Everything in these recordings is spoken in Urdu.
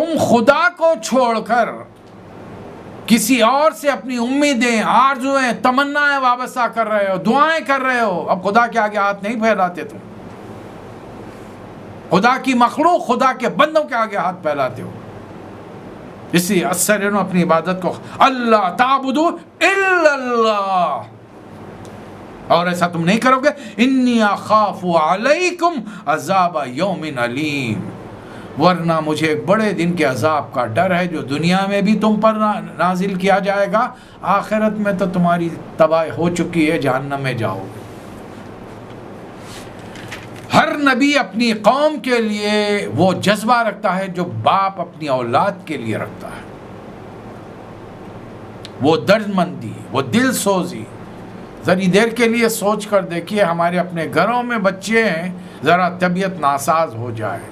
تم خدا کو چھوڑ کر کسی اور سے اپنی امیدیں، آرزویں، تمنائیں وابستہ کر رہے ہو، دعائیں کر رہے ہو. اب خدا کے آگے ہاتھ نہیں پھیلاتے تم. خدا کی مخلوق، خدا کے بندوں کے آگے ہاتھ پھیلاتے ہو. اس لیے اثر اپنی عبادت کو اللہ تعبدوا الا اللہ، اور ایسا تم نہیں کرو گے. انی اخاف علیکم عذاب یوم علیم، ورنہ مجھے ایک بڑے دن کے عذاب کا ڈر ہے جو دنیا میں بھی تم پر نازل کیا جائے گا، آخرت میں تو تمہاری تباہی ہو چکی ہے، جہنم میں جاؤ گے. ہر نبی اپنی قوم کے لیے وہ جذبہ رکھتا ہے جو باپ اپنی اولاد کے لیے رکھتا ہے، وہ درد مندی، وہ دل سوزی. ذرا دیر کے لیے سوچ کر دیکھیے، ہمارے اپنے گھروں میں بچے ہیں، ذرا طبیعت ناساز ہو جائے،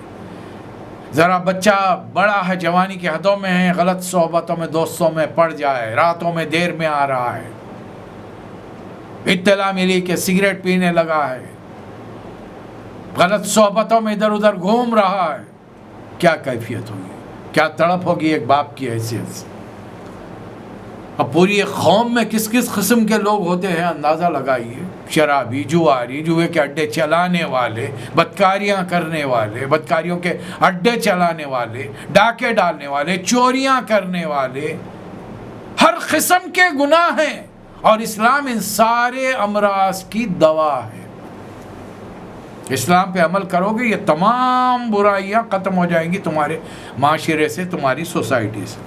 ذرا بچہ بڑا ہے، جوانی کی حدوں میں ہے، غلط صحبتوں میں، دوستوں میں پڑ جائے، راتوں میں دیر میں آ رہا ہے، اطلاع ملی کہ سگریٹ پینے لگا ہے، غلط صحبتوں میں ادھر ادھر گھوم رہا ہے، کیا کیفیت ہوگی، کیا تڑپ ہوگی ایک باپ کی حیثیت سے. اب پوری ایک قوم میں کس کس قسم کے لوگ ہوتے ہیں اندازہ لگائیے. شرابی، جواری، جوئے کے اڈے چلانے والے، بدکاریاں کرنے والے، بدکاریوں کے اڈے چلانے والے، ڈاکے ڈالنے والے، چوریاں کرنے والے، ہر قسم کے گناہ ہیں، اور اسلام ان سارے امراض کی دوا ہے. اسلام پہ عمل کرو گے یہ تمام برائیاں ختم ہو جائیں گی تمہارے معاشرے سے، تمہاری سوسائٹی سے.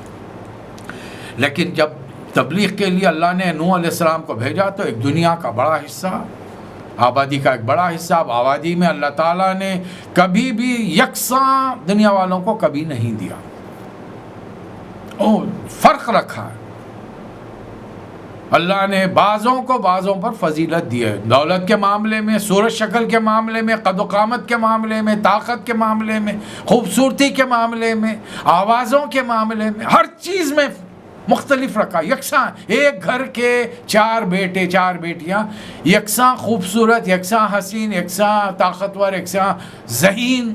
لیکن جب تبلیغ کے لیے اللہ نے نوح علیہ السلام کو بھیجا تو ایک دنیا کا بڑا حصہ، آبادی کا ایک بڑا حصہ، اب آبادی میں اللہ تعالیٰ نے کبھی بھی یکساں دنیا والوں کو کبھی نہیں دیا، فرق رکھا ہے. اللہ نے بعضوں کو بعضوں پر فضیلت دی ہے، دولت کے معاملے میں، صورت شکل کے معاملے میں، قد و قامت کے معاملے میں، طاقت کے معاملے میں، خوبصورتی کے معاملے میں، آوازوں کے معاملے میں، ہر چیز میں مختلف رکھا. یکساں ایک گھر کے 4 بیٹے 4 بیٹیاں یکساں خوبصورت، یکساں حسین، یکساں طاقتور، یکساں ذہین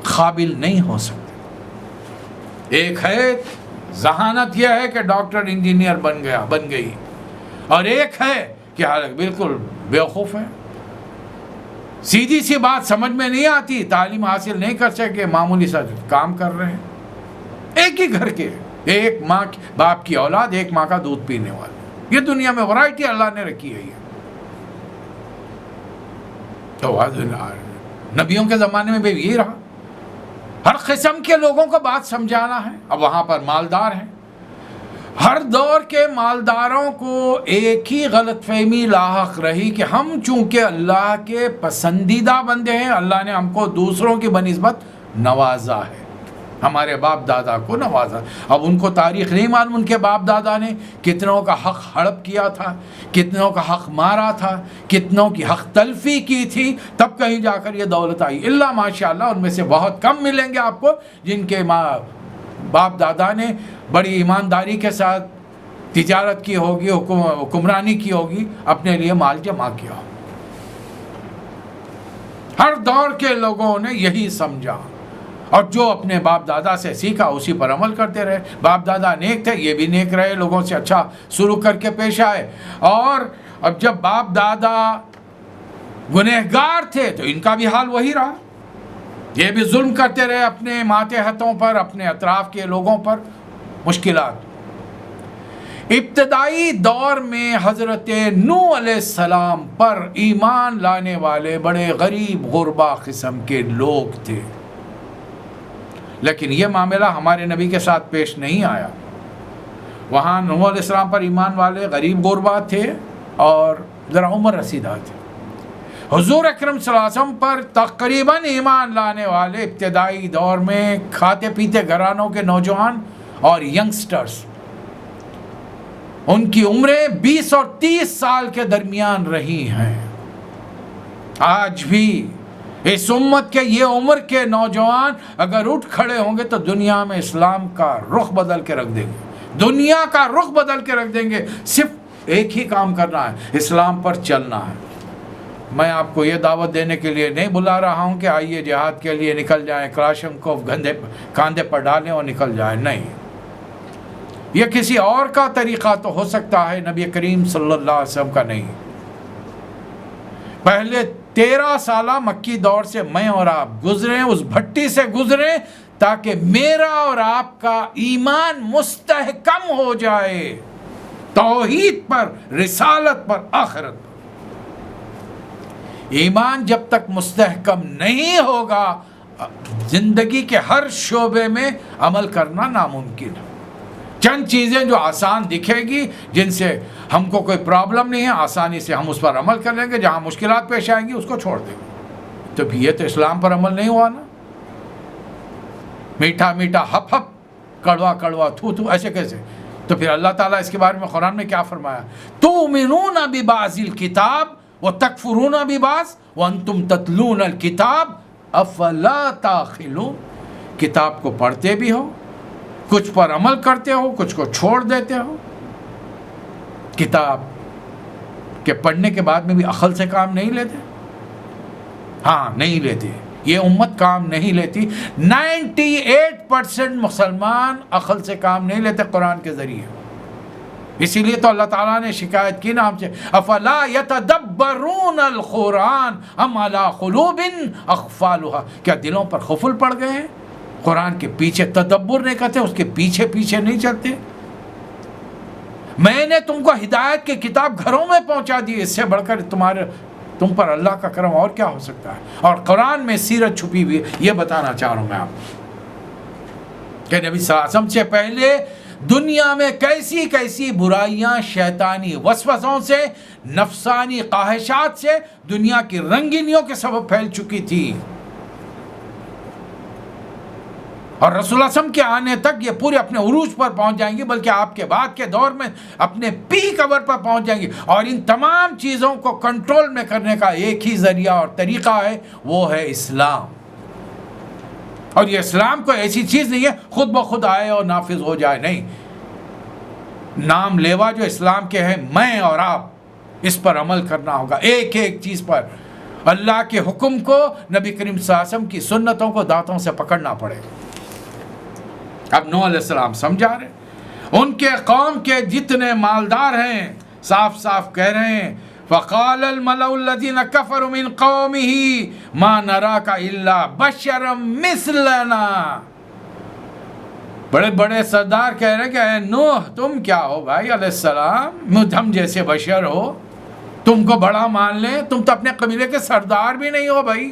قابل نہیں ہو سکتے. ایک ہے ذہانت یہ ہے کہ ڈاکٹر انجینئر بن گئی، اور ایک ہے کہ حالانکہ بالکل بیوقوف ہے، سیدھی سی بات سمجھ میں نہیں آتی، تعلیم حاصل نہیں کر سکے، معمولی سا کام کر رہے ہیں. ایک ہی گھر کے، ایک ماں باپ کی اولاد، ایک ماں کا دودھ پینے والے. یہ دنیا میں ورائٹی اللہ نے رکھی ہے. تو نبیوں کے زمانے میں بھی یہی رہا، ہر قسم کے لوگوں کو بات سمجھانا ہے. اب وہاں پر مالدار ہیں، ہر دور کے مالداروں کو ایک ہی غلط فہمی لاحق رہی کہ ہم چونکہ اللہ کے پسندیدہ بندے ہیں، اللہ نے ہم کو دوسروں کی بنسبت نوازا ہے، ہمارے باپ دادا کو نوازا. اب ان کو تاریخ نہیں معلوم ان کے باپ دادا نے کتنوں کا حق ہڑپ کیا تھا، کتنوں کا حق مارا تھا، کتنوں کی حق تلفی کی تھی، تب کہیں جا کر یہ دولت آئی. اللہ ماشاءاللہ ان میں سے بہت کم ملیں گے آپ کو جن کے باپ دادا نے بڑی ایمانداری کے ساتھ تجارت کی ہوگی، حکمرانی کی ہوگی، اپنے لیے مال جمع کیا. ہر دور کے لوگوں نے یہی سمجھا، اور جو اپنے باپ دادا سے سیکھا اسی پر عمل کرتے رہے. باپ دادا نیک تھے، یہ بھی نیک رہے، لوگوں سے اچھا سلوک کر کے پیش آئے. اور اب جب باپ دادا گنہگار تھے تو ان کا بھی حال وہی رہا، یہ بھی ظلم کرتے رہے اپنے ماتحتوں پر، اپنے اطراف کے لوگوں پر. مشکلات ابتدائی دور میں حضرت نوح علیہ السلام پر ایمان لانے والے بڑے غریب غربا قسم کے لوگ تھے، لیکن یہ معاملہ ہمارے نبی کے ساتھ پیش نہیں آیا. وہاں نوح علیہ السلام پر ایمان والے غریب غربا تھے اور ذرا عمر رسیدہ تھے. حضور اکرم صلی اللہ علیہ وسلم پر تقریباً ایمان لانے والے ابتدائی دور میں کھاتے پیتے گھرانوں کے نوجوان اور ینگسٹرز، ان کی عمریں 20 اور 30 سال کے درمیان رہی ہیں. آج بھی اس امت کے یہ عمر کے نوجوان اگر اٹھ کھڑے ہوں گے تو دنیا میں اسلام کا رخ بدل کے رکھ دیں گے، دنیا کا رخ بدل کے رکھ دیں گے. صرف ایک ہی کام کرنا ہے، اسلام پر چلنا ہے. میں آپ کو یہ دعوت دینے کے لیے نہیں بلا رہا ہوں کہ آئیے جہاد کے لیے نکل جائیں، کلاشن کو کاندھے پر ڈالیں اور نکل جائیں، نہیں. یہ کسی اور کا طریقہ تو ہو سکتا ہے، نبی کریم صلی اللہ علیہ وسلم کا نہیں. پہلے 13 سالہ مکی دور سے میں اور آپ گزریں، اس بھٹی سے گزریں تاکہ میرا اور آپ کا ایمان مستحکم ہو جائے، توحید پر، رسالت پر، آخرت پر. ایمان جب تک مستحکم نہیں ہوگا زندگی کے ہر شعبے میں عمل کرنا ناممکن ہے. چند چیزیں جو آسان دکھے گی، جن سے ہم کو کوئی پرابلم نہیں ہے، آسانی سے ہم اس پر عمل کر لیں گے. جہاں مشکلات پیش آئیں گی اس کو چھوڑ دیں گے. تو یہ تو اسلام پر عمل نہیں ہوا نا. میٹھا میٹھا ہپ ہپ، کڑوا کڑوا تھو تھو، ایسے کیسے؟ تو پھر اللہ تعالیٰ اس کے بارے میں قرآن میں کیا فرمایا؟ تؤمنون ببعض الکتاب وتکفرون ببعض وانتم تتلون الکتاب افلا تعقلون. کتاب کو پڑھتے بھی ہو، کچھ پر عمل کرتے ہو، کچھ کو چھوڑ دیتے ہو. کتاب کے پڑھنے کے بعد میں بھی عقل سے کام نہیں لیتے. ہاں نہیں لیتے، یہ امت کام نہیں لیتی. 98% مسلمان عقل سے کام نہیں لیتے قرآن کے ذریعے. اسی لیے تو اللہ تعالیٰ نے شکایت کی نا ہم سے، افلا یتدبرون القرآن ام علی قلوب اقفالها. کیا دلوں پر قفل پڑ گئے ہیں؟ قرآن کے پیچھے تدبر نہیں کرتے، اس کے پیچھے پیچھے نہیں چلتے. میں نے تم کو ہدایت کی کتاب گھروں میں پہنچا دی، اس سے بڑھ کر تم پر اللہ کا کرم اور کیا ہو سکتا ہے؟ اور قرآن میں سیرت چھپی ہوئی ہے. یہ بتانا چاہ رہا ہوں میں آپ کہ نبی صلی اللہ علیہ وسلم سے پہلے دنیا میں کیسی کیسی برائیاں شیطانی وسوسوں سے، نفسانی خواہشات سے، دنیا کی رنگینیوں کے سبب پھیل چکی تھی. اور رسول اللہ صلی اللہ علیہ وسلم کے آنے تک یہ پورے اپنے عروج پر پہنچ جائیں گی، بلکہ آپ کے بعد کے دور میں اپنے پیک اوور پر پہنچ جائیں گی. اور ان تمام چیزوں کو کنٹرول میں کرنے کا ایک ہی ذریعہ اور طریقہ ہے، وہ ہے اسلام. اور یہ اسلام کوئی ایسی چیز نہیں ہے خود بخود آئے اور نافذ ہو جائے، نہیں. نام لیوا جو اسلام کے ہیں میں اور آپ، اس پر عمل کرنا ہوگا، ایک ایک چیز پر. اللہ کے حکم کو، نبی کریم صلی اللہ علیہ وسلم کی سنتوں کو دانتوں سے پکڑنا پڑے. اب نوح علیہ السلام سمجھا رہے، ان کے قوم کے جتنے مالدار ہیں صاف صاف کہہ رہے ہیں، فقال الملأ الذين كفروا من قومه ما نراك الا بشرا مثلنا. بڑے بڑے سردار کہہ رہے کہ اے نوح تم کیا ہو بھائی علیہ السلام، ہم جیسے بشر ہو، تم کو بڑا مان لیں؟ تم تو اپنے قبیلے کے سردار بھی نہیں ہو بھائی.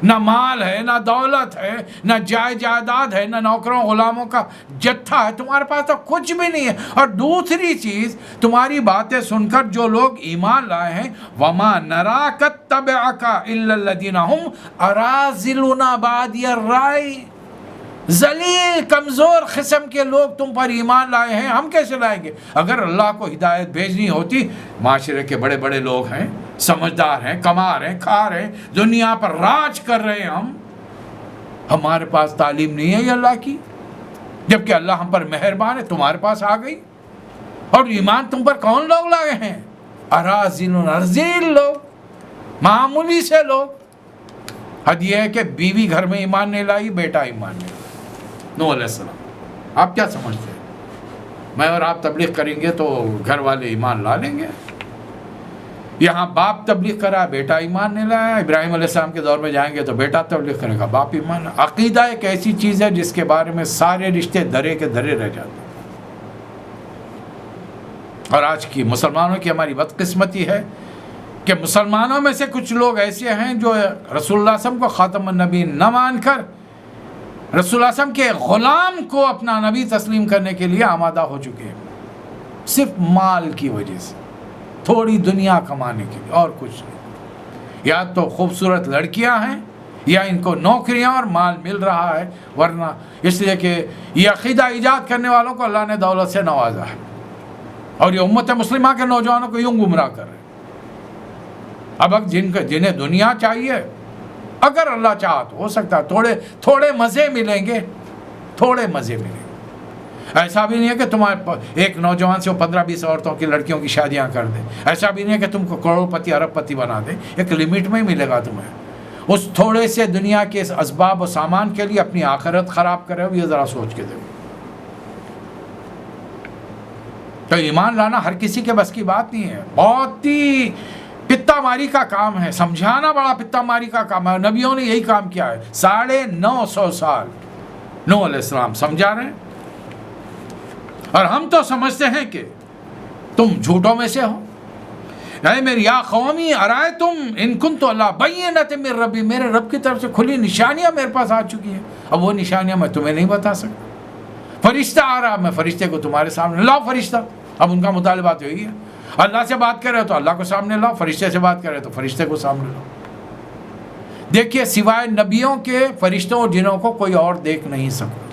نہ مال ہے، نہ دولت ہے، نہ جائیداد ہے، نہ نوکروں غلاموں کا جتھا ہے، تمہارے پاس تو کچھ بھی نہیں ہے. اور دوسری چیز، تمہاری باتیں سن کر جو لوگ ایمان لائے ہیں، وما نراک اتبعک الا الذین هم اراذلنا بادی الرأی. ذلیل کمزور قسم کے لوگ تم پر ایمان لائے ہیں، ہم کیسے لائیں گے؟ اگر اللہ کو ہدایت بھیجنی ہوتی، معاشرے کے بڑے بڑے لوگ ہیں، سمجھدار ہیں، کما رہے ہیں، کھا رہے ہیں، دنیا پر راج کر رہے ہیں، ہمارے پاس تعلیم نہیں ہے یہ اللہ کی، جبکہ اللہ ہم پر مہربان ہے، تمہارے پاس آ گئی. اور ایمان تم پر کون لوگ لائے ہیں؟ ارذل لوگ، معمولی سے لوگ. حد یہ ہے کہ بیوی گھر میں ایمان نہیں لائی، بیٹا ایمان نہیں لائی. نوح علیہ السلام، آپ کیا سمجھتے ہیں؟ میں اور آپ تبلیغ کریں گے تو گھر والے ایمان لا لیں گے؟ یہاں باپ تبلیغ کرا، بیٹا ایمان نہیں لایا. ابراہیم علیہ السلام کے دور میں جائیں گے تو بیٹا تبلیغ کرے گا، باپ ایمان لایا. عقیدہ ایک ایسی چیز ہے جس کے بارے میں سارے رشتے دھرے کے دھرے رہ جاتے ہیں. اور آج کی مسلمانوں کی ہماری بدقسمتی ہے کہ مسلمانوں میں سے کچھ لوگ ایسے ہیں جو رسول اللہ صلی اللہ علیہ وسلم کو خاتم النبی نہ مان کر رسول اللہ صلی اللہ علیہ وسلم کے غلام کو اپنا نبی تسلیم کرنے کے لیے آمادہ ہو چکے ہیں، صرف مال کی وجہ سے، تھوڑی دنیا کمانے کے لیے، اور کچھ نہیں. یا تو خوبصورت لڑکیاں ہیں، یا ان کو نوکریاں اور مال مل رہا ہے، ورنہ اس لیے کہ یہ عقیدہ ایجاد کرنے والوں کو اللہ نے دولت سے نوازا ہے، اور یہ امت مسلمہ کے نوجوانوں کو یوں گمراہ کر رہے ہیں. اب جنہیں دنیا چاہیے، اگر اللہ چاہا تو ہو سکتا ہے تھوڑے مزے ملیں گے، تھوڑے مزے ملیں گے. ایسا بھی نہیں ہے کہ تمہارے ایک نوجوان سے وہ 15-20 عورتوں کی لڑکیوں کی شادیاں کر دے. ایسا بھی نہیں ہے کہ تم کو کروڑ پتی ارب پتی بنا دے. ایک لمٹ میں ہی ملے گا تمہیں. اس تھوڑے سے دنیا کے اس اسباب و سامان کے لیے اپنی آخرت خراب کرے ہو، یہ ذرا سوچ کے دیکھو. تو ایمان لانا ہر کسی کے بس کی بات نہیں ہے. بہت ہی پتا ماری کا کام ہے، سمجھانا بڑا پتا ماری کا کام ہے. نبیوں نے یہی کام کیا ہے. 950 سال نوح علیہ السلام سمجھا رہے ہیں، اور ہم تو سمجھتے ہیں کہ تم جھوٹوں میں سے ہو. اے میری یا قومی ارائیتم ان کنت علی بینۃ من ربی، میرے رب کی طرف سے کھلی نشانیاں میرے پاس آ چکی ہیں. اب وہ نشانیاں میں تمہیں نہیں بتا سکتا. فرشتہ آ رہا، میں فرشتے کو تمہارے سامنے لاؤ. فرشتہ اب ان کا مطالبہ تو یہی ہے. اللہ سے بات کر رہے ہو تو اللہ کو سامنے لاؤ، فرشتے سے بات کر رہے ہو تو فرشتے کو سامنے لاؤ. دیکھیے سوائے نبیوں کے فرشتوں اور جنوں کو کوئی اور دیکھ نہیں سکتا.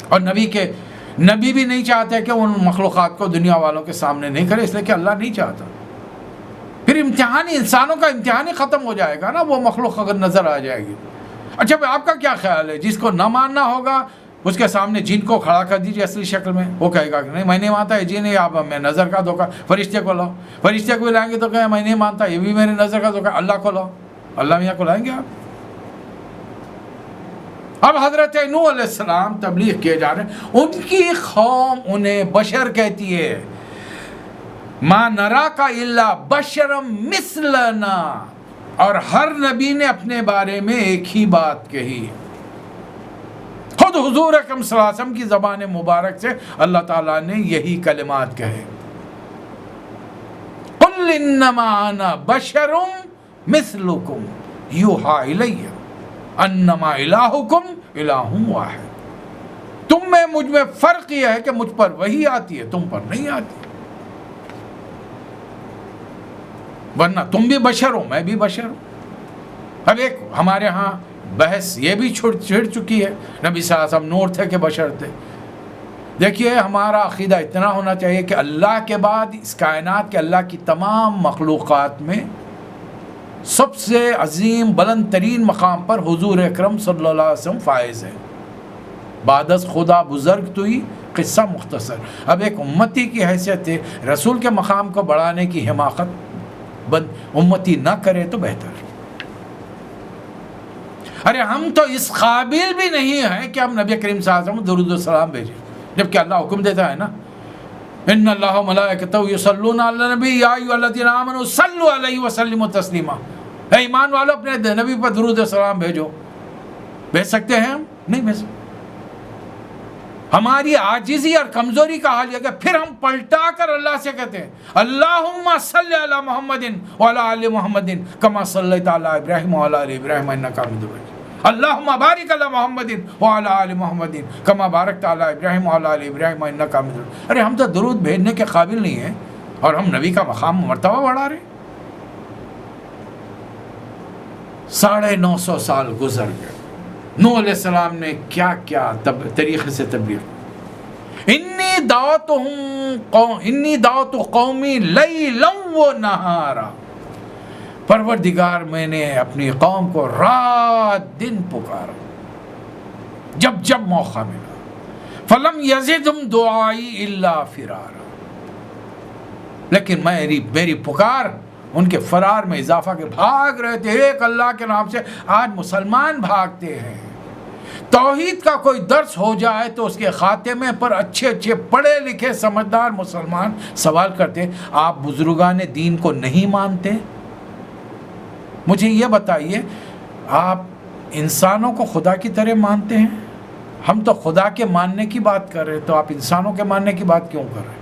اور نبی بھی نہیں چاہتے کہ ان مخلوقات کو دنیا والوں کے سامنے نہیں کرے، اس لیے کہ اللہ نہیں چاہتا. پھر امتحانی انسانوں کا امتحان ہی ختم ہو جائے گا نا، وہ مخلوق اگر نظر آ جائے گی. اچھا آپ کا کیا خیال ہے؟ جس کو نہ ماننا ہوگا اس کے سامنے جن کو کھڑا کر دیجیے اصلی شکل میں، وہ کہے گا کہ نہیں میں نہیں مانتا ہے. جی نہیں، آپ میں نظر کا دھوکہ. فرشتے کو لاؤ، فرشتے کو لائیں گے تو کہیں میں نہیں مانتا، یہ بھی میرے نظر کا دھوکہ. اللہ کو لاؤ، اللہ میاں کو لائیں گے آپ. اب حضرت نوح علیہ السلام تبلیغ کیے جا رہے ہیں. ان کی قوم انہیں بشر کہتی ہے. ما نراک الا بشرا مثلنا، اور ہر نبی نے اپنے بارے میں ایک ہی بات کہی. خود حضور اکرم صلی اللہ علیہ وسلم کی زبان مبارک سے اللہ تعالیٰ نے یہی کلمات کہے. قل انما انا بشر مثلکم یوحی الی انما الہکم الہ واحد. تم میں مجھ میں فرق یہ ہے کہ مجھ پر وحی آتی ہے، تم پر نہیں آتی. ورنہ تم بھی بشر ہو، میں بھی بشر ہوں. اب ایک ہمارے ہاں بحث یہ بھی چھڑ چکی ہے، نبی صلی اللہ علیہ وسلم نور تھے کہ بشر تھے. دیکھیے ہمارا عقیدہ اتنا ہونا چاہیے کہ اللہ کے بعد اس کائنات کے اللہ کی تمام مخلوقات میں سب سے عظیم بلند ترین مقام پر حضور اکرم صلی اللہ علیہ وسلم فائز ہیں. بعد از خدا بزرگ توئی قصہ مختصر. اب ایک امتی کی حیثیت ہے، رسول کے مقام کو بڑھانے کی حماقت امتی نہ کرے تو بہتر. ارے ہم تو اس قابل بھی نہیں ہیں کہ ہم نبی کریم صلی اللہ علیہ وسلم درود و سلام بھیجیں، جبکہ اللہ حکم دیتا ہے نا، ان اللہ و ملائکتہ یصلون علی النبی یا ایھا الذین آمنوا صلوا علیہ وسلموا تسلیما. اے ایمان والو اپنے نبی پر درود و سلام بھیجو. بھیج سکتے ہیں ہم؟ نہیں بھیج سکتے. ہماری عاجزی اور کمزوری کا حال یہ کہ پھر ہم پلٹا کر اللہ سے کہتے ہیں اللہم صلی علی محمد وعلی آل محمد کما صلیت علی ابراہیم وعلی آل ابراہیم انک حمید مجید. اللہم بارک علی محمد وعلی آل محمد کما بارکت علی ابراہیم وعلی آل ابراہیم انک حمید مجید. ارے ہم تو درود بھیجنے کے قابل نہیں ہیں اور ہم نبی کا مقام مرتبہ بڑھا رہے ہیں. 950 سال گزر گئے. نوح علیہ السلام نے کیا کیا طریقے سے تبلیغ. انی دعوت قومی لیلا و نہارا. پروردگار میں نے اپنی قوم کو رات دن پکارا جب جب موقع ملا. فلم یزدہم دعائی الا فرارا. لیکن میری پکار ان کے فرار میں اضافہ کے بھاگ رہے تھے ایک اللہ کے نام سے. آج مسلمان بھاگتے ہیں. توحید کا کوئی درس ہو جائے تو اس کے خاتمے پر اچھے پڑھے لکھے سمجھدار مسلمان سوال کرتے آپ بزرگان دین کو نہیں مانتے؟ مجھے یہ بتائیے آپ انسانوں کو خدا کی طرح مانتے ہیں؟ ہم تو خدا کے ماننے کی بات کر رہے تو آپ انسانوں کے ماننے کی بات کیوں کر رہے ہیں؟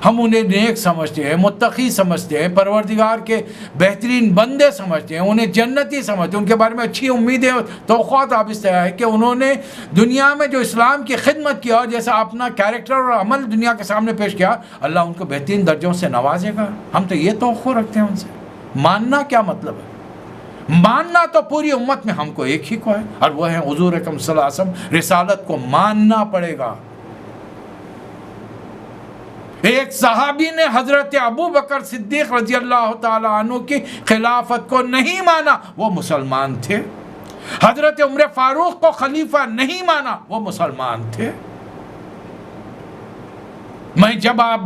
ہم انہیں نیک سمجھتے ہیں، متقی سمجھتے ہیں، پروردگار کے بہترین بندے سمجھتے ہیں، انہیں جنتی سمجھتے ہیں، ان کے بارے میں اچھی امیدیں توقعات آپ اس طرح ہے کہ انہوں نے دنیا میں جو اسلام کی خدمت کیا اور جیسا اپنا کیریکٹر اور عمل دنیا کے سامنے پیش کیا اللہ ان کو بہترین درجوں سے نوازے گا. ہم تو یہ توقع رکھتے ہیں ان سے. ماننا کیا مطلب ہے؟ ماننا تو پوری امت میں ہم کو ایک ہی کو ہے اور وہ ہے حضور اکرم صلی اللہ علیہ وسلم. رسالت کو ماننا پڑے گا. ایک صحابی نے حضرت ابو بکر صدیق رضی اللہ تعالیٰ عنہ کی خلافت کو نہیں مانا، وہ مسلمان تھے. حضرت عمر فاروق کو خلیفہ نہیں مانا، وہ مسلمان تھے. میں جب آپ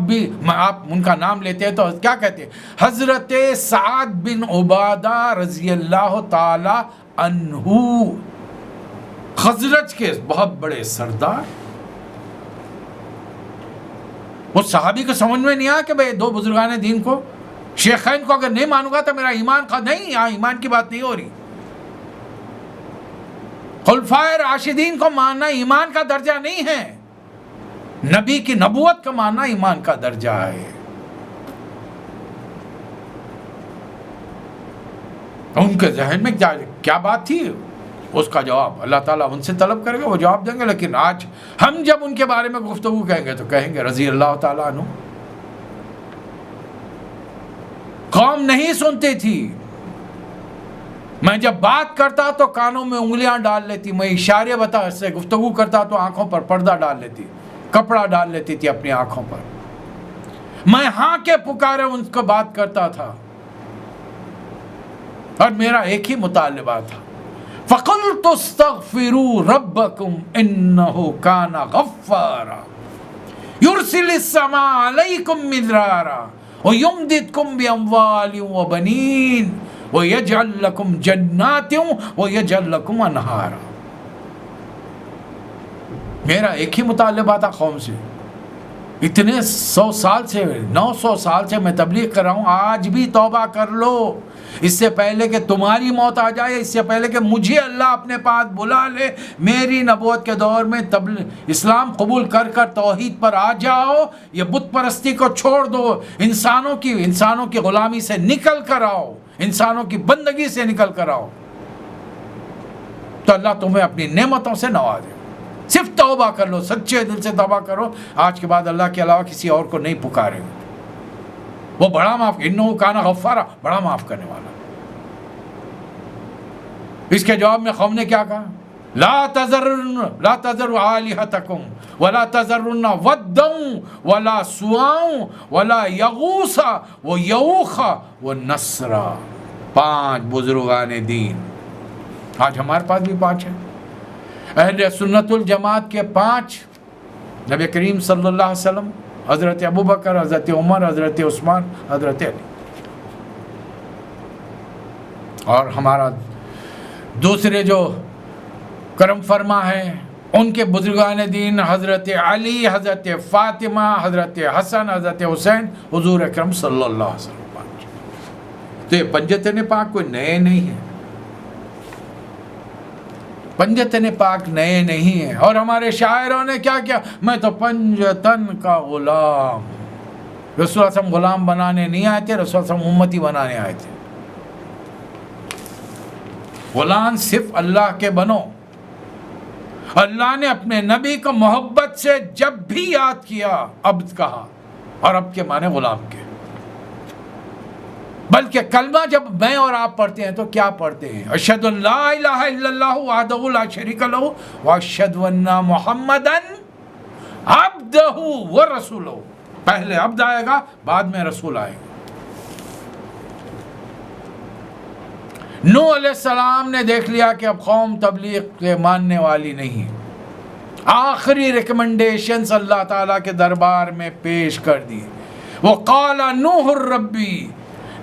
ان کا نام لیتے ہیں تو کیا کہتے ہیں؟ حضرت سعد بن عبادہ رضی اللہ تعالی عنہ، خزرج کے بہت بڑے سردار. وہ صحابی کو سمجھ میں نہیں آیا کہ بھئی دو بزرگان دین کو، شیخین کو اگر نہیں مانوں گا تو میرا ایمان نہیں، یہاں ایمان کی بات نہیں ہو رہی. خلفائے راشدین کو ماننا ایمان کا درجہ نہیں ہے، نبی کی نبوت کا ماننا ایمان کا درجہ ہے. ان کے ذہن میں کیا بات تھی، اس کا جواب اللہ تعالیٰ ان سے طلب کرے گا، وہ جواب دیں گے. لیکن آج ہم جب ان کے بارے میں گفتگو کہیں گے تو کہیں گے رضی اللہ تعالیٰ عنہ. قوم نہیں سنتی تھی. میں جب بات کرتا تو کانوں میں انگلیاں ڈال لیتی، میں اشارے بتا سے گفتگو کرتا تو آنکھوں پر پردہ ڈال لیتی، کپڑا ڈال لیتی تھی اپنی آنکھوں پر. میں ہاں کے پکارے ان کو بات کرتا تھا، اور میرا ایک ہی مطالبہ تھا، فَقُلْتُ اسْتَغْفِرُوا رَبَّكُمْ إِنَّهُ كَانَ غَفَّارًا يُرْسِلِ السَّمَاءَ عَلَيْكُمْ مِدْرَارًا وَيُمْدِدْكُمْ بِأَمْوَالٍ وَبَنِينَ وَيَجْعَلْ لَكُمْ جَنَّاتٍ وَيَجْعَلْ لَكُمْ أَنْهَارًا. میرا ایک ہی مطالبہ تھا قوم سے. اتنے 100 سال سے 900 سال سے میں تبلیغ کر رہا ہوں. آج بھی توبہ کر لو، اس سے پہلے کہ تمہاری موت آ جائے، اس سے پہلے کہ مجھے اللہ اپنے پاس بلا لے. میری نبوت کے دور میں اسلام قبول کر کر توحید پر آ جاؤ، یہ بت پرستی کو چھوڑ دو، انسانوں کی غلامی سے نکل کر آؤ، انسانوں کی بندگی سے نکل کر آؤ، تو اللہ تمہیں اپنی نعمتوں سے نوازے. صرف توبہ کر لو، سچے دل سے توبہ کرو. آج کے بعد اللہ کے علاوہ کسی اور کو نہیں پکارے. وہ بڑا معاف، انہو کان غفارا، بڑا معاف کرنے والا. اس کے جواب میں قوم نے کیا کہا؟ لا تذروا آلہتکم ولا تذرن ودا ولا سواع ولا یغوث ویعوق ونسرا. 5 بزرگان دین. آج ہمارے پاس بھی 5 ہیں. اہل سنت الجماعت کے 5، نبی کریم صلی اللہ علیہ وسلم، حضرت ابوبکر، حضرت عمر، حضرت عثمان، حضرت علی. اور ہمارا دوسرے جو کرم فرما ہے ان کے بزرگان دین حضرت علی، حضرت فاطمہ، حضرت حسن، حضرت حسین، حضور اکرم صلی اللہ علیہ وسلم. 5 تو یہ پنجتن پاک کوئی نئے نہیں ہیں، پنجتن پاک نئے نہیں ہیں. اور ہمارے شاعروں نے کیا کیا؟ میں تو پنجتن کا غلام. رسول اللہ صلی اللہ علیہ وسلم غلام بنانے نہیں آئے تھے، رسول اللہ صلی اللہ علیہ وسلم امتی بنانے آئے تھے. غلام صرف اللہ کے بنو. اللہ نے اپنے نبی کو محبت سے جب بھی یاد کیا عبد کہا، اور عبد کے معنی غلام کے. بلکہ کلمہ جب میں اور آپ پڑھتے ہیں تو کیا پڑھتے ہیں؟ اشہد ان لا الہ الا اللہ وحدہ لا شریک لہ واشہد ان محمدا عبدہ ورسولہ. پہلے عبد آئے گا، بعد میں رسول آئے گا. نوح علیہ السلام نے دیکھ لیا کہ اب قوم تبلیغ کے ماننے والی نہیں. آخری ریکمنڈیشنز اللہ تعالیٰ کے دربار میں پیش کر دی. وقال نوح الربی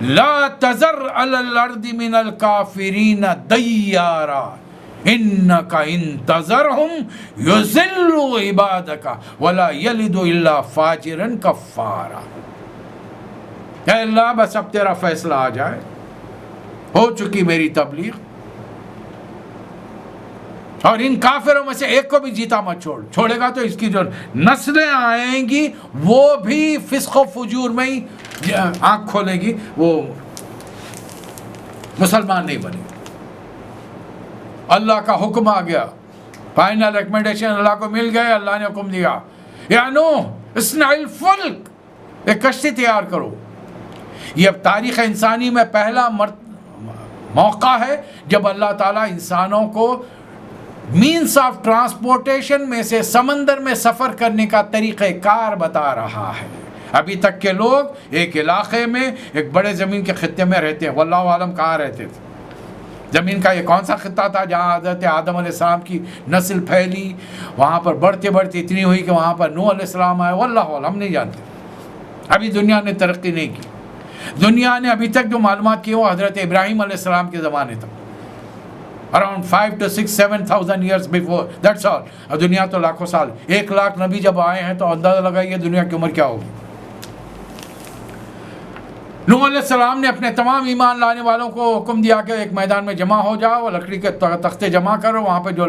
لا تذر علی الارض من الکافرین دیارا انک ان تذرہم یضلوا عبادک ولا یلدوا الا فاجرا کفارا. اے اللہ بس اب تیرا فیصلہ آ جائے، ہو چکی میری تبلیغ، اور ان کافروں میں سے ایک کو بھی جیتا مت چھوڑے گا تو اس کی جو نسلیں آئیں گی وہ بھی فسق و فجور میں ہی آنکھ کھولے گی، وہ مسلمان نہیں بنے. اللہ کا حکم آ گیا، فائنل ریکمنڈیشن اللہ کو مل گئے. اللہ نے حکم دیا یا نوح اصنع الفلک، ایک کشتی تیار کرو. یہ اب تاریخ انسانی میں پہلا موقع ہے جب اللہ تعالیٰ انسانوں کو مینس آف ٹرانسپورٹیشن میں سے سمندر میں سفر کرنے کا طریقہ کار بتا رہا ہے. ابھی تک کے لوگ ایک علاقے میں ایک بڑے زمین کے خطے میں رہتے ہیں، واللہ عالم کہاں رہتے تھے. زمین کا یہ کون سا خطہ تھا جہاں حضرت آدم علیہ السلام کی نسل پھیلی؟ وہاں پر بڑھتے بڑھتے اتنی ہوئی کہ وہاں پر نوح علیہ السلام آئے، واللہ اعلم، ہم نہیں جانتے، ابھی دنیا نے ترقی نہیں کی. دنیا نے ابھی تک جو معلومات کی وہ حضرت ابراہیم علیہ السلام کے زمانے تک، around 5 to 6 7,000 years before, that's all. اور دنیا تو لاکھوں سال، 1,00,000 نبی جب آئے ہیں تو اندازہ لگائیے دنیا کی عمر کیا ہوگی. نوح علیہ السلام نے اپنے تمام ایمان لانے والوں کو حکم دیا کہ ایک میدان میں جمع ہو جاؤ، لکڑی کے تختے جمع کرو، وہاں پہ جو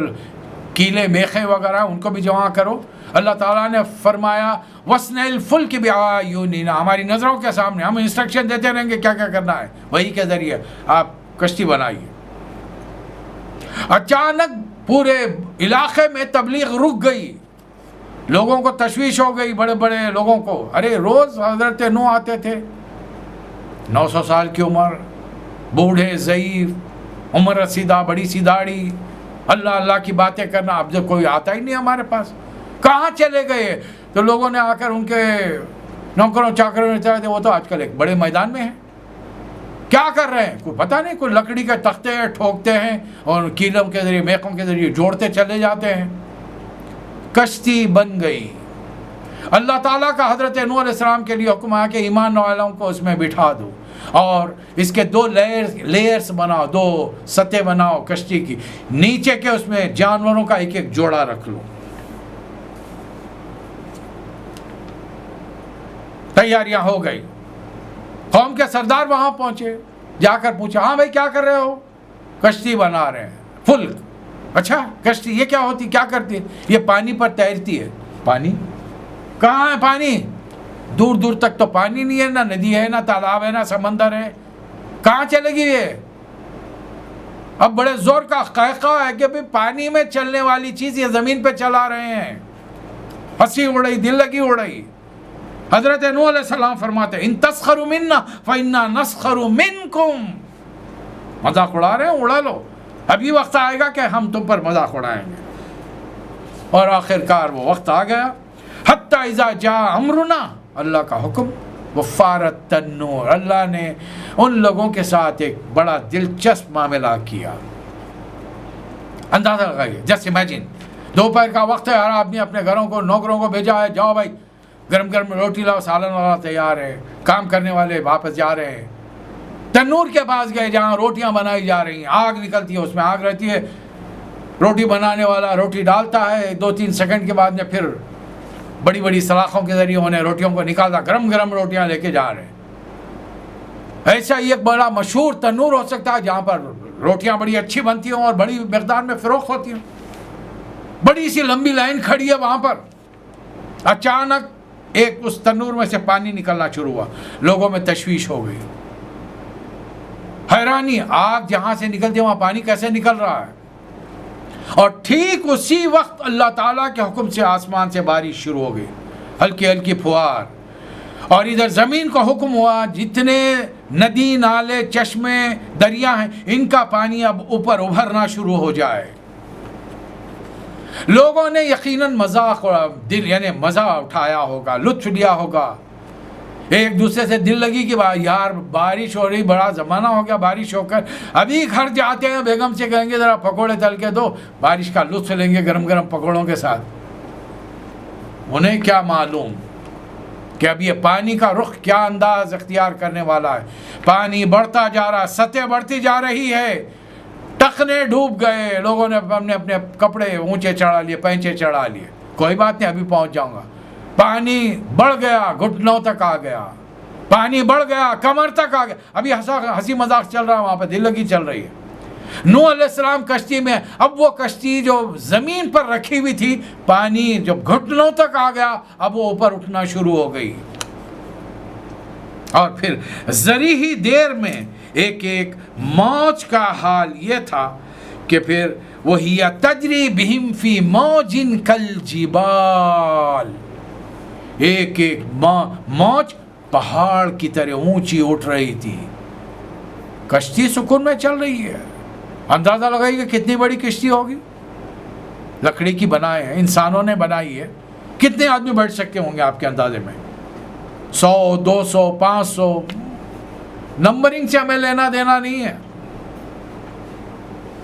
کیلے میخیں وغیرہ ان کو بھی جمع کرو. اللہ تعالیٰ نے فرمایا وَاصْنَعِ الْفُلْكَ بِأَعْيُنِنَا، ہماری نظروں کے سامنے ہم انسٹرکشن دیتے رہیں گے کیا کیا کرنا ہے، وہی کے ذریعے آپ کشتی بنائیے. اچانک پورے علاقے میں تبلیغ رک گئی، لوگوں کو تشویش ہو گئی، بڑے بڑے لوگوں کو. ارے روز حضرت نوح آتے تھے، 900 سال کی عمر، بوڑھے ضعیف، عمر رسیدہ، بڑی سی داڑھی، اللہ اللہ کی باتیں کرنا. اب جب کوئی آتا ہی نہیں ہمارے پاس، کہاں چلے گئے؟ تو لوگوں نے آ کر ان کے نوکروں چاکروں نے چاہے تھے، وہ تو آج کل ایک بڑے میدان میں ہیں، کیا کر رہے ہیں کوئی پتہ نہیں. کوئی لکڑی کے تختے ہیں ٹھوکتے ہیں اور کیلوں کے ذریعے میخوں کے ذریعے جوڑتے چلے جاتے ہیں. کشتی بن گئی. اللہ تعالیٰ کا حضرت نوح علیہ السلام کے لیے حکم آیا کہ ایمان والوں کو اس میں بٹھا دو اور اس کے 2 لیئرز بناؤ، 2 سطح بناؤ کشتی کی. نیچے کے اس میں جانوروں کا ایک ایک جوڑا رکھ لو. تیاریاں ہو گئی. قوم کے سردار وہاں پہنچے، جا کر پوچھا ہاں بھائی کیا کر رہے ہو؟ کشتی بنا رہے ہیں. فلک، اچھا کشتی یہ کیا ہوتی، کیا کرتی ہے؟ یہ پانی پر تیرتی ہے. پانی کہاں ہے؟ پانی دور دور تک تو پانی نہیں ہے، نہ ندی ہے، نہ تالاب ہے، نہ سمندر ہے، کہاں چلے گی یہ؟ اب بڑے زور کا قہقہ ہے کہ پانی میں چلنے والی چیز یہ زمین پہ چلا رہے ہیں. ہنسی اڑ رہی، دل لگی اڑ رہی. حضرت نوح علیہ السلام فرماتے ان تسخروا منا فإنا نسخر منکم، مذاق اڑا رہے ہیں، اڑا لو، ابھی وقت آئے گا کہ ہم تم پر مذاق اڑائیں گے. اور آخر کار وہ وقت آ گیا. حتی اذا جاء امرنا، اللہ کا حکم، وفارت التنور، اللہ نے ان لوگوں کے ساتھ ایک بڑا دلچسپ معاملہ کیا. اندازہ لگائیے، جسٹ امیجن، دوپہر کا وقت ہے، ہر آدمی اپنے گھروں کو نوکروں کو بھیجا ہے، جاؤ بھائی گرم گرم روٹی لاؤ، سالن والا تیار ہے، کام کرنے والے واپس جا رہے ہیں. تنور کے پاس گئے جہاں روٹیاں بنائی جا رہی ہیں، آگ نکلتی ہے، اس میں آگ رہتی ہے، روٹی بنانے والا روٹی ڈالتا ہے، 2-3 سیکنڈ کے بعد میں پھر بڑی بڑی سلاخوں کے ذریعے انہیں روٹیوں کو نکالتا، گرم گرم روٹیاں لے کے جا رہے ہیں. ایسا ہی ایک بڑا مشہور تنور ہو سکتا ہے جہاں پر روٹیاں بڑی اچھی بنتی ہوں اور بڑی مقدار میں فروخت ہوتی ہوں. بڑی سی لمبی لائن کھڑی ہے وہاں پر. اچانک ایک اس تنور میں سے پانی نکلنا شروع ہوا، لوگوں میں تشویش ہو گئی، حیرانی، آگ جہاں سے نکلتی ہے وہاں پانی کیسے نکل رہا ہے؟ اور ٹھیک اسی وقت اللہ تعالیٰ کے حکم سے آسمان سے بارش شروع ہو گئی، ہلکی ہلکی پھوار. اور ادھر زمین کو حکم ہوا جتنے ندی نالے چشمے دریا ہیں ان کا پانی اب اوپر ابھرنا شروع ہو جائے. لوگوں نے یقیناً مذاق یعنی مزہ اٹھایا ہوگا، لطف لیا ہوگا، ایک دوسرے سے دل لگی کہ یار بارش ہو رہی، بڑا زمانہ ہو گیا بارش ہو کر، ابھی گھر جاتے ہیں بیگم سے کہیں گے ذرا پکوڑے تل کے دو، بارش کا لطف لیں گے گرم گرم پکوڑوں کے ساتھ. انہیں کیا معلوم کہ اب یہ پانی کا رخ کیا انداز اختیار کرنے والا ہے. پانی بڑھتا جا رہا، سطح بڑھتی جا رہی ہے، ٹخنے ڈوب گئے، لوگوں نے اپنے کپڑے اونچے چڑھا لیے، پینچے چڑھا لیے، کوئی بات نہیں ابھی پہنچ جاؤں گا. پانی بڑھ گیا، گھٹنوں تک آ گیا، پانی بڑھ گیا، کمر تک آ گیا. ابھی ہنسی مذاق چل رہا، وہاں پہ دل لگی چل رہی ہے. نوح علیہ السلام کشتی میں، اب وہ کشتی جو زمین پر رکھی ہوئی تھی، پانی جب گھٹنوں تک آ گیا اب وہ اوپر اٹھنا شروع ہو گئی. اور پھر ذری ہی دیر میں ایک ایک موج کا حال یہ تھا کہ پھر وہی تجری بہم فی موج کالجبال، ایک ایک موج پہاڑ کی طرح اونچی اٹھ رہی تھی. کشتی سکون میں چل رہی ہے. اندازہ لگائیے کہ کتنی بڑی کشتی ہوگی، لکڑی کی بنائے ہیں، انسانوں نے بنائی ہے. کتنے آدمی بیٹھ سکتے ہوں گے آپ کے اندازے میں؟ 100 200 500، نمبرنگ سے ہمیں لینا دینا نہیں ہے.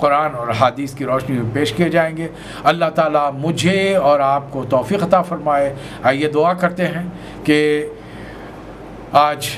قرآن اور حدیث کی روشنی میں پیش کیے جائیں گے۔ اللہ تعالیٰ مجھے اور آپ کو توفیق عطا فرمائے۔ آئیے دعا کرتے ہیں کہ آج